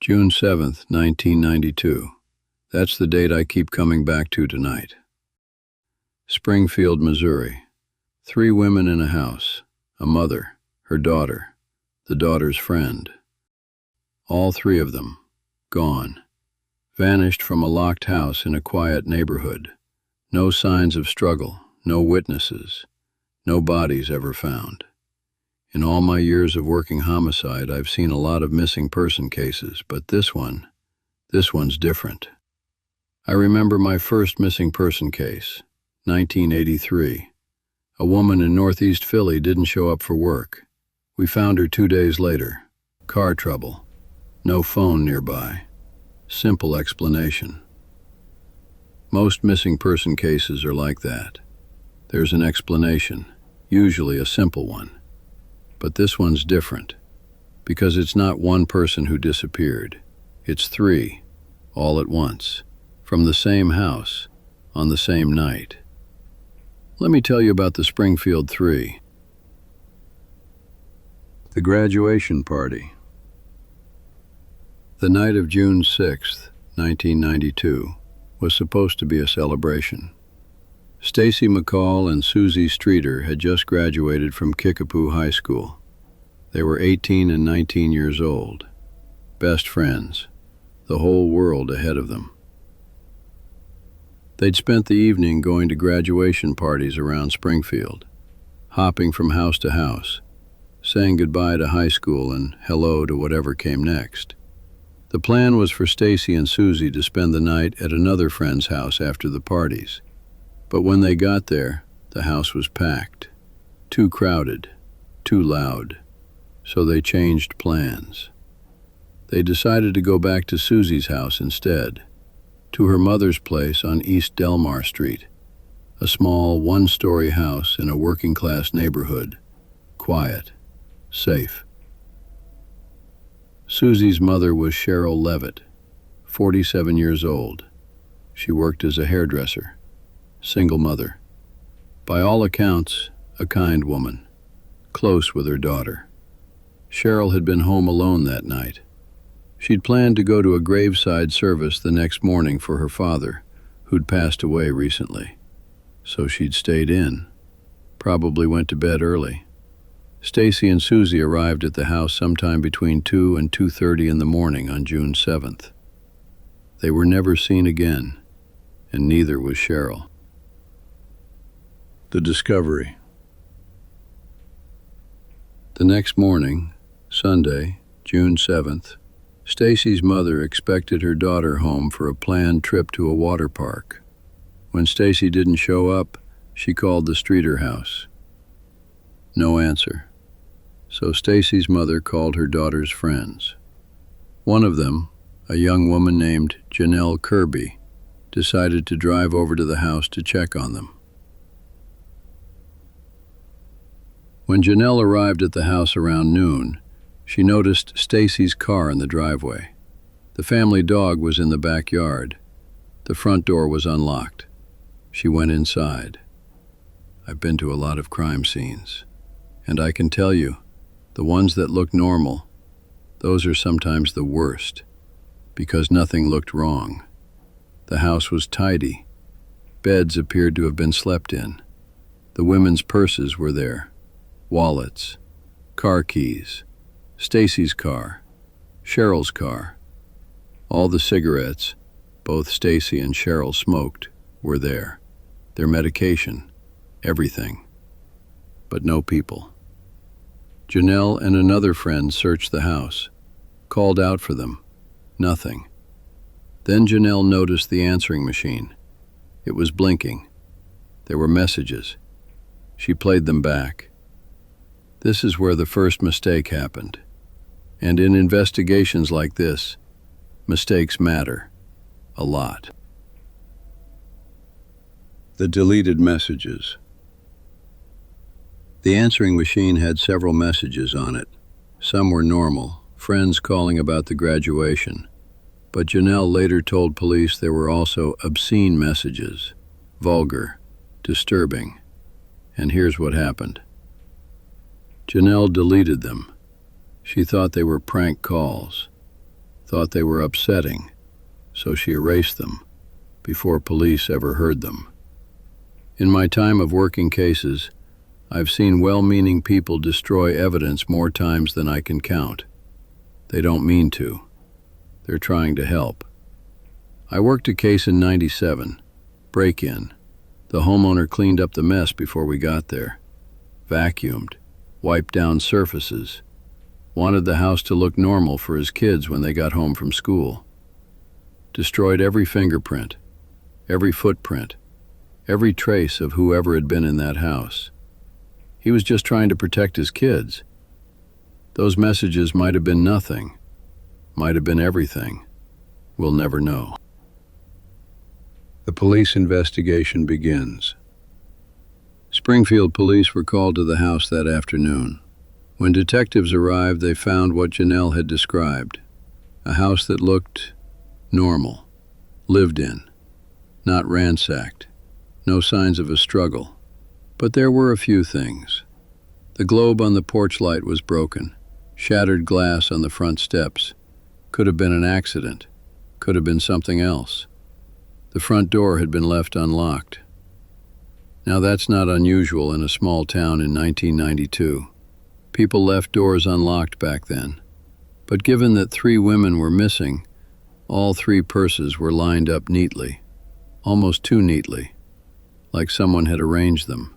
June 7th, 1992. That's the date I keep coming back to tonight. Springfield, Missouri. 3 women in a house, a mother, her daughter, the daughter's friend. All 3 of them, gone. Vanished from a locked house in a quiet neighborhood. No signs of struggle, no witnesses, no bodies ever found. In all my years of working homicide, I've seen a lot of missing person cases, but this one's different. I remember my first missing person case, 1983. A woman in Northeast Philly didn't show up for work. We found her 2 days later. Car trouble. No phone nearby. Simple explanation. Most missing person cases are like that. There's an explanation, usually a simple one. But this one's different, because it's not one person who disappeared. It's 3, all at once, from the same house, on the same night. Let me tell you about the Springfield Three. The graduation party. The night of June 6th, 1992, was supposed to be a celebration. Stacy McCall and Suzie Streeter had just graduated from Kickapoo High School. They were 18 and 19 years old. Best friends. The whole world ahead of them. They'd spent the evening going to graduation parties around Springfield, hopping from house to house, saying goodbye to high school and hello to whatever came next. The plan was for Stacy and Suzie to spend the night at another friend's house after the parties. But when they got there, the house was packed. Too crowded, too loud. So they changed plans. They decided to go back to Suzie's house instead, to her mother's place on East Delmar Street, a small one-story house in a working-class neighborhood, quiet, safe. Suzie's mother was Sherrill Levitt, 47 years old. She worked as a hairdresser. Single mother. By all accounts, a kind woman, close with her daughter. Sherrill had been home alone that night. She'd planned to go to a graveside service the next morning for her father, who'd passed away recently. So she'd stayed in, probably went to bed early. Stacy and Suzie arrived at the house sometime between 2 and 2:30 in the morning on June 7th. They were never seen again, and neither was Sherrill. The discovery. The next morning, Sunday, June 7th, Stacy's mother expected her daughter home for a planned trip to a water park. When Stacy didn't show up, she called the Streeter house. No answer. So Stacy's mother called her daughter's friends. One of them, a young woman named Janelle Kirby, decided to drive over to the house to check on them. When Janelle arrived at the house around noon, she noticed Stacy's car in the driveway. The family dog was in the backyard. The front door was unlocked. She went inside. I've been to a lot of crime scenes, and I can tell you, the ones that look normal, those are sometimes the worst, because nothing looked wrong. The house was tidy. Beds appeared to have been slept in. The women's purses were there. Wallets, car keys, Stacy's car, Sherrill's car. All the cigarettes, both Stacy and Sherrill smoked, were there. Their medication, everything. But no people. Janelle and another friend searched the house, called out for them. Nothing. Then Janelle noticed the answering machine. It was blinking. There were messages. She played them back. This is where the first mistake happened. And in investigations like this, mistakes matter a lot. The deleted messages. The answering machine had several messages on it. Some were normal, friends calling about the graduation. But Janelle later told police there were also obscene messages, vulgar, disturbing. And here's what happened. Janelle deleted them. She thought they were prank calls. thought they were upsetting, so she erased them before police ever heard them. In my time of working cases, I've seen well-meaning people destroy evidence more times than I can count. They don't mean to. They're trying to help. I worked a case in '97, break-in. The homeowner cleaned up the mess before we got there, vacuumed, wiped down surfaces, wanted the house to look normal for his kids when they got home from school. Destroyed every fingerprint, every footprint, every trace of whoever had been in that house. He was just trying to protect his kids. Those messages might have been nothing, might have been everything. We'll never know. The police investigation begins. Springfield police were called to the house that afternoon. When detectives arrived, they found what Janelle had described. A house that looked normal, lived in, not ransacked. No signs of a struggle. But there were a few things. The globe on the porch light was broken. Shattered glass on the front steps. Could have been an accident. Could have been something else. The front door had been left unlocked. Now that's not unusual in a small town in 1992. People left doors unlocked back then. But given that 3 women were missing, all 3 purses were lined up neatly. Almost too neatly. Like someone had arranged them.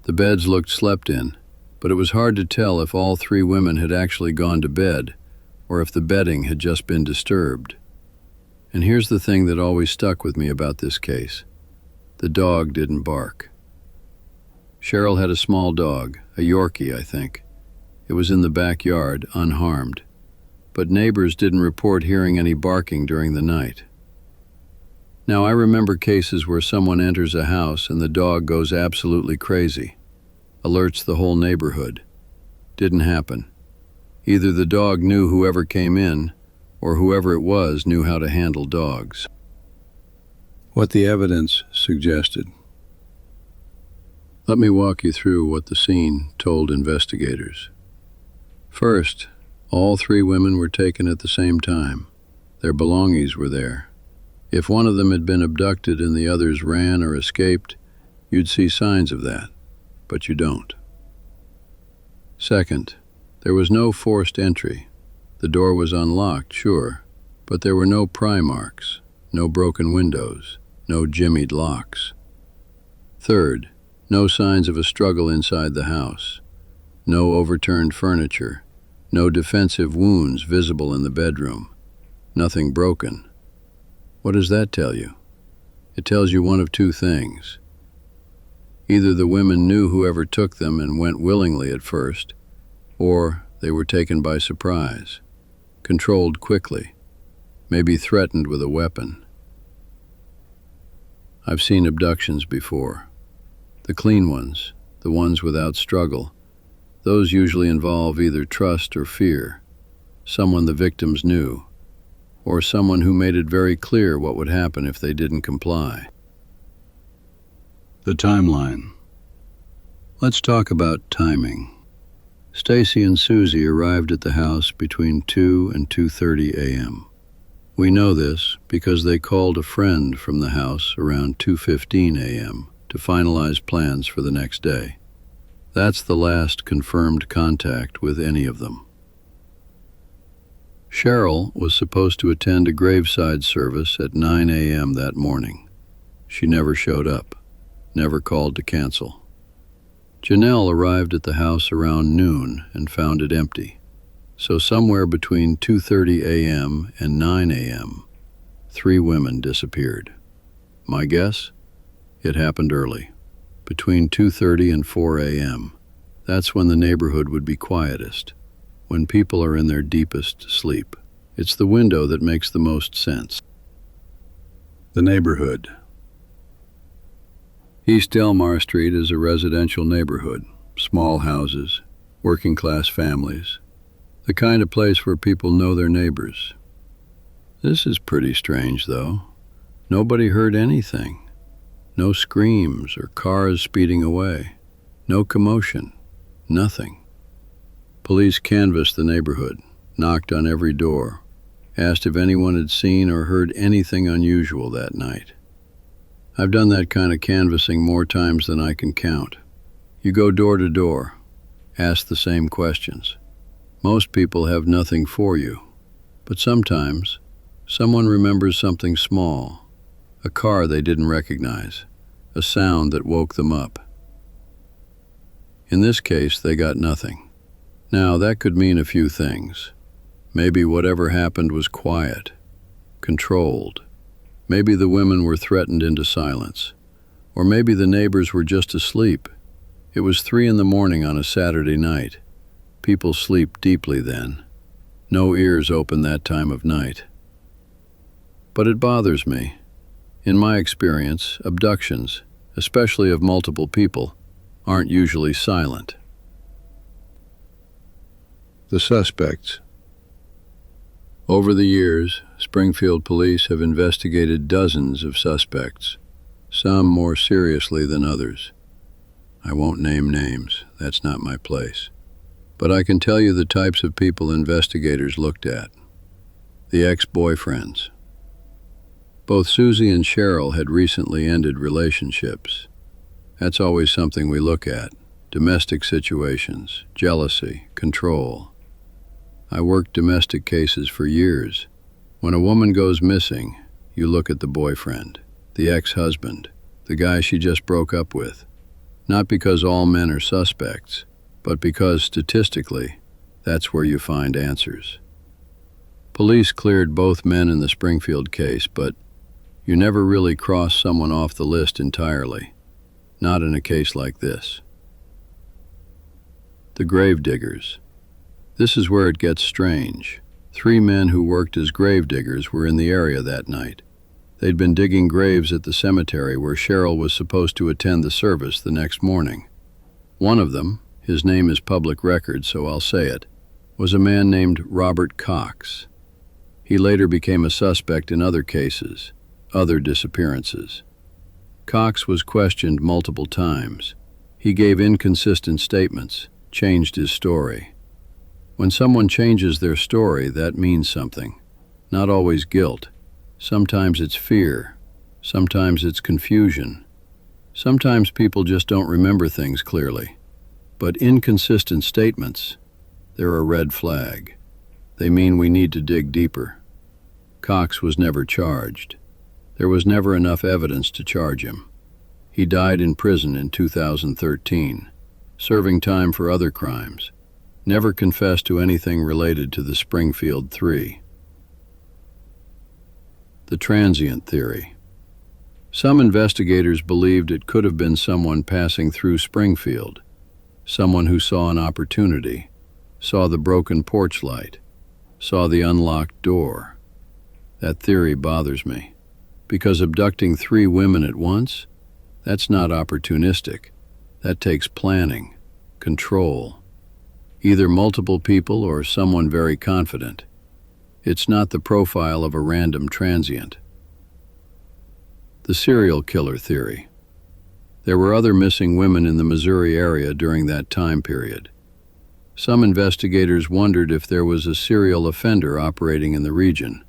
The beds looked slept in, but it was hard to tell if all 3 women had actually gone to bed or if the bedding had just been disturbed. And here's the thing that always stuck with me about this case. The dog didn't bark. Sherrill had a small dog, a Yorkie, I think. It was in the backyard, unharmed. But neighbors didn't report hearing any barking during the night. Now, I remember cases where someone enters a house and the dog goes absolutely crazy, alerts the whole neighborhood. Didn't happen. Either the dog knew whoever came in, or whoever it was knew how to handle dogs. What the evidence suggested. Let me walk you through what the scene told investigators. First, all 3 women were taken at the same time. Their belongings were there. If one of them had been abducted and the others ran or escaped, you'd see signs of that, but you don't. Second, there was no forced entry. The door was unlocked, sure, but there were no pry marks, no broken windows, no jimmied locks. Third, no signs of a struggle inside the house, no overturned furniture, no defensive wounds visible in the bedroom, nothing broken. What does that tell you? It tells you one of 2 things. Either the women knew whoever took them and went willingly at first, or they were taken by surprise, controlled quickly, maybe threatened with a weapon. I've seen abductions before. The clean ones, the ones without struggle, those usually involve either trust or fear, someone the victims knew, or someone who made it very clear what would happen if they didn't comply. The timeline. Let's talk about timing. Stacy and Suzie arrived at the house between 2 and 2:30 a.m. We know this because they called a friend from the house around 2:15 a.m. to finalize plans for the next day. That's the last confirmed contact with any of them. Sherrill was supposed to attend a graveside service at 9 a.m. that morning. She never showed up, never called to cancel. Janelle arrived at the house around noon and found it empty. So somewhere between 2:30 a.m. and 9 a.m., 3 women disappeared. My guess? It happened early, between 2:30 and 4 a.m. That's when the neighborhood would be quietest, when people are in their deepest sleep. It's the window that makes the most sense. The neighborhood. East Delmar Street is a residential neighborhood, small houses, working-class families, the kind of place where people know their neighbors. This is pretty strange, though. Nobody heard anything. No screams or cars speeding away. No commotion. Nothing. Police canvassed the neighborhood, knocked on every door. asked if anyone had seen or heard anything unusual that night. I've done that kind of canvassing more times than I can count. You go door to door, ask the same questions. Most people have nothing for you, but sometimes someone remembers something small, a car they didn't recognize, a sound that woke them up. In this case, they got nothing. Now, that could mean a few things. Maybe whatever happened was quiet, controlled. Maybe the women were threatened into silence. Or maybe the neighbors were just asleep. It was 3 a.m. on a Saturday night. People sleep deeply then. No ears open that time of night. But it bothers me. In my experience, abductions, especially of multiple people, aren't usually silent. The suspects. Over the years, Springfield police have investigated dozens of suspects, some more seriously than others. I won't name names, that's not my place. But I can tell you the types of people investigators looked at. The ex-boyfriends. Both Suzie and Sherrill had recently ended relationships. That's always something we look at. Domestic situations, jealousy, control. I worked domestic cases for years. When a woman goes missing, you look at the boyfriend, the ex-husband, the guy she just broke up with. Not because all men are suspects, but because statistically, that's where you find answers. Police cleared both men in the Springfield case, but you never really cross someone off the list entirely. Not in a case like this. The gravediggers. This is where it gets strange. 3 men who worked as gravediggers were in the area that night. They'd been digging graves at the cemetery where Sherrill was supposed to attend the service the next morning. One of them, his name is public record, so I'll say it, was a man named Robert Cox. He later became a suspect in other cases, other disappearances. Cox was questioned multiple times. He gave inconsistent statements, changed his story. When someone changes their story, that means something. Not always guilt. Sometimes it's fear. Sometimes it's confusion. Sometimes people just don't remember things clearly. But inconsistent statements, they're a red flag. They mean we need to dig deeper. Cox was never charged. There was never enough evidence to charge him. He died in prison in 2013, serving time for other crimes. Never confessed to anything related to the Springfield Three. The transient theory. Some investigators believed it could have been someone passing through Springfield, someone who saw an opportunity, saw the broken porch light, saw the unlocked door. That theory bothers me, because abducting 3 women at once, that's not opportunistic. That takes planning, control. Either multiple people or someone very confident. It's not the profile of a random transient. The serial killer theory. There were other missing women in the Missouri area during that time period. Some investigators wondered if there was a serial offender operating in the region.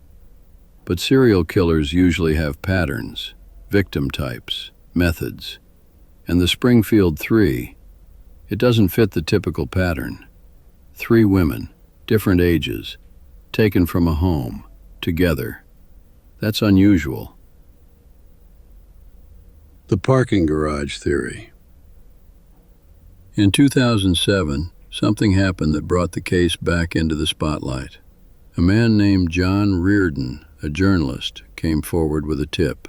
But serial killers usually have patterns, victim types, methods. And the Springfield Three, it doesn't fit the typical pattern. 3 women, different ages, taken from a home, together. That's unusual. The parking garage theory. In 2007, something happened that brought the case back into the spotlight. A man named John Reardon, a journalist, came forward with a tip.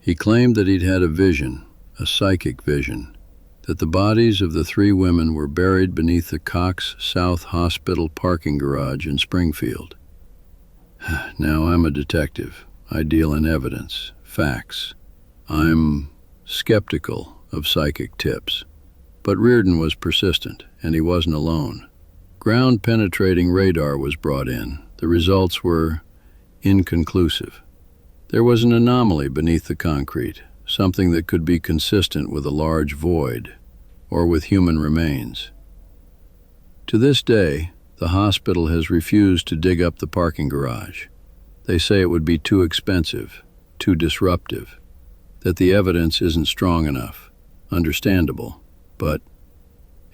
He claimed that he'd had a vision, a psychic vision, that the bodies of the 3 women were buried beneath the Cox South Hospital parking garage in Springfield. Now, I'm a detective. I deal in evidence, facts. I'm skeptical of psychic tips. But Reardon was persistent, and he wasn't alone. Ground-penetrating radar was brought in. The results were inconclusive. There was an anomaly beneath the concrete, something that could be consistent with a large void, or with human remains. To this day, the hospital has refused to dig up the parking garage. They say it would be too expensive, too disruptive, that the evidence isn't strong enough. Understandable, but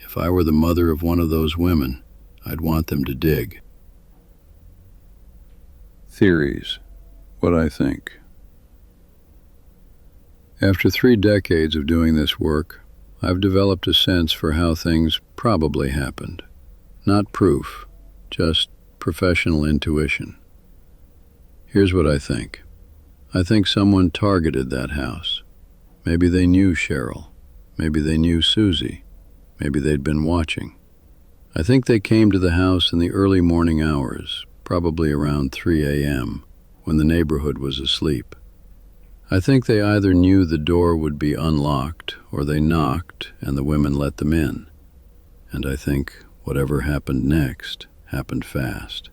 if I were the mother of one of those women, I'd want them to dig. Theories. What I think. After 3 decades of doing this work, I've developed a sense for how things probably happened. Not proof, just professional intuition. Here's what I think. I think someone targeted that house. Maybe they knew Sherrill. Maybe they knew Suzie. Maybe they'd been watching. I think they came to the house in the early morning hours, probably around 3 a.m., when the neighborhood was asleep. I think they either knew the door would be unlocked, or they knocked and the women let them in. And I think whatever happened next happened fast.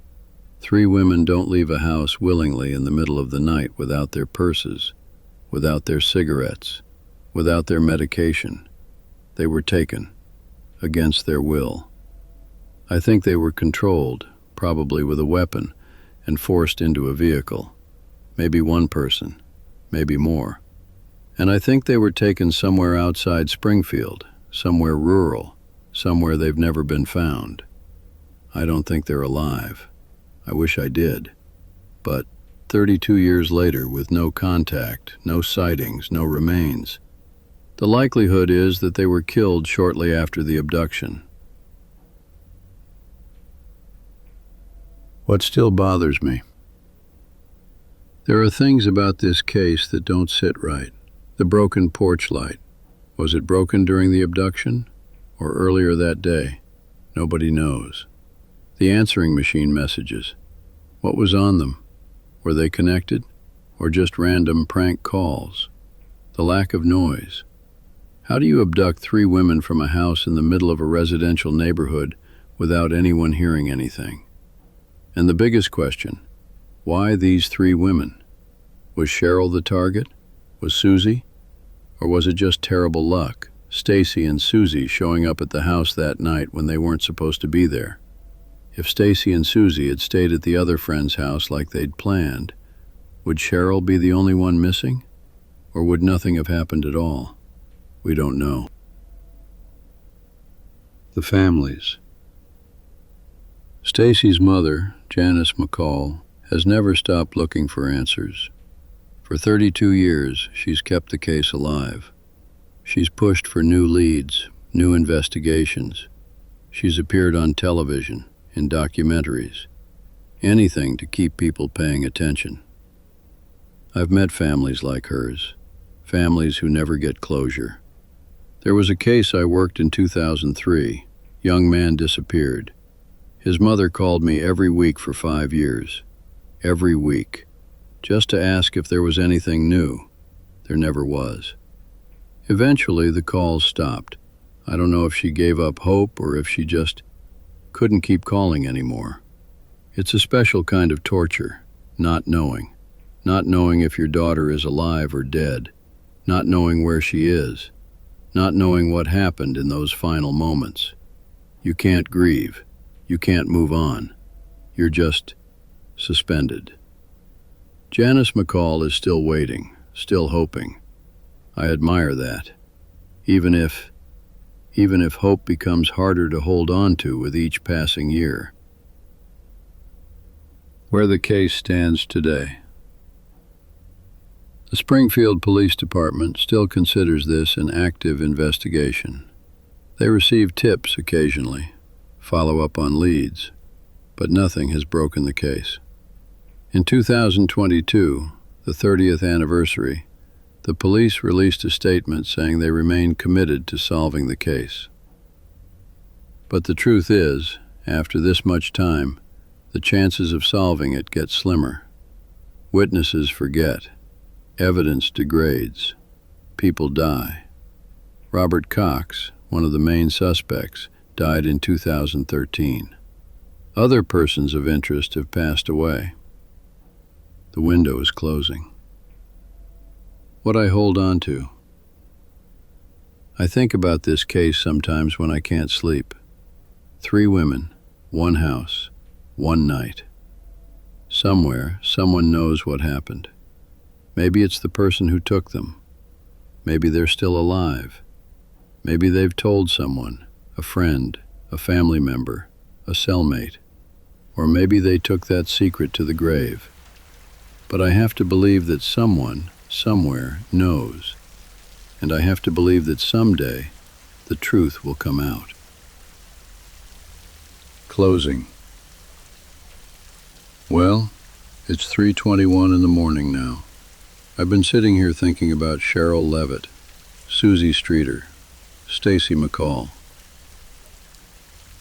3 women don't leave a house willingly in the middle of the night without their purses, without their cigarettes, without their medication. They were taken, against their will. I think they were controlled, probably with a weapon, and forced into a vehicle. Maybe one person, maybe more. And I think they were taken somewhere outside Springfield, somewhere rural, somewhere they've never been found. I don't think they're alive. I wish I did. But 32 years later, with no contact, no sightings, no remains, the likelihood is that they were killed shortly after the abduction. What still bothers me? There are things about this case that don't sit right. The broken porch light. Was it broken during the abduction or earlier that day? Nobody knows. The answering machine messages. What was on them? Were they connected or just random prank calls? The lack of noise. How do you abduct 3 women from a house in the middle of a residential neighborhood without anyone hearing anything? And the biggest question, why these 3 women? Was Sherrill the target? Was Suzie? Or was it just terrible luck, Stacy and Suzie showing up at the house that night when they weren't supposed to be there? If Stacy and Suzie had stayed at the other friend's house like they'd planned, would Sherrill be the only one missing? Or would nothing have happened at all? We don't know. The families. Stacy's mother, Janice McCall, has never stopped looking for answers. For 32 years, she's kept the case alive. She's pushed for new leads, new investigations. She's appeared on television, in documentaries, anything to keep people paying attention. I've met families like hers, families who never get closure. There was a case I worked in 2003. Young man disappeared. His mother called me every week for 5 years. Every week. Just to ask if there was anything new. There never was. Eventually, the calls stopped. I don't know if she gave up hope or if she just couldn't keep calling anymore. It's a special kind of torture, not knowing. Not knowing if your daughter is alive or dead. Not knowing where she is. Not knowing what happened in those final moments. You can't grieve. You can't move on. You're just suspended. Janice McCall is still waiting, still hoping. I admire that. Even if hope becomes harder to hold on to with each passing year. Where the case stands today. The Springfield Police Department still considers this an active investigation. They receive tips occasionally, follow up on leads, but nothing has broken the case. In 2022, the 30th anniversary, the police released a statement saying they remain committed to solving the case. But the truth is, after this much time, the chances of solving it get slimmer. Witnesses forget. Evidence degrades. People die. Robert Cox, one of the main suspects, died in 2013. Other persons of interest have passed away. The window is closing. What I hold on to. I think about this case sometimes when I can't sleep. 3 women, 1 house, 1 night. Somewhere, someone knows what happened. Maybe it's the person who took them. Maybe they're still alive. Maybe they've told someone, a friend, a family member, a cellmate. Or maybe they took that secret to the grave. But I have to believe that someone, somewhere, knows. And I have to believe that someday, the truth will come out. Closing. Well, it's 3:21 in the morning now. I've been sitting here thinking about Sherrill Levitt, Suzie Streeter, Stacy McCall.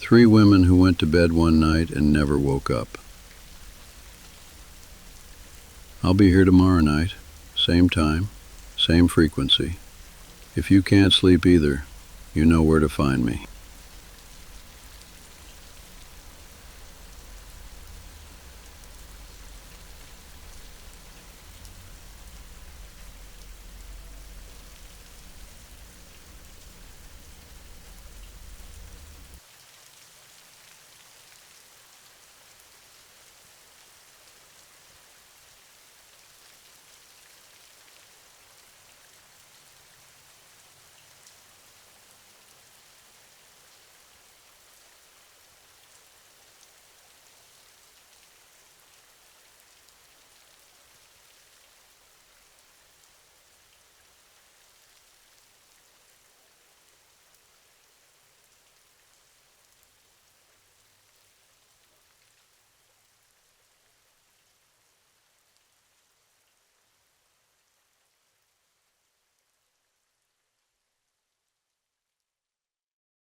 3 women who went to bed one night and never woke up. I'll be here tomorrow night, same time, same frequency. If you can't sleep either, you know where to find me.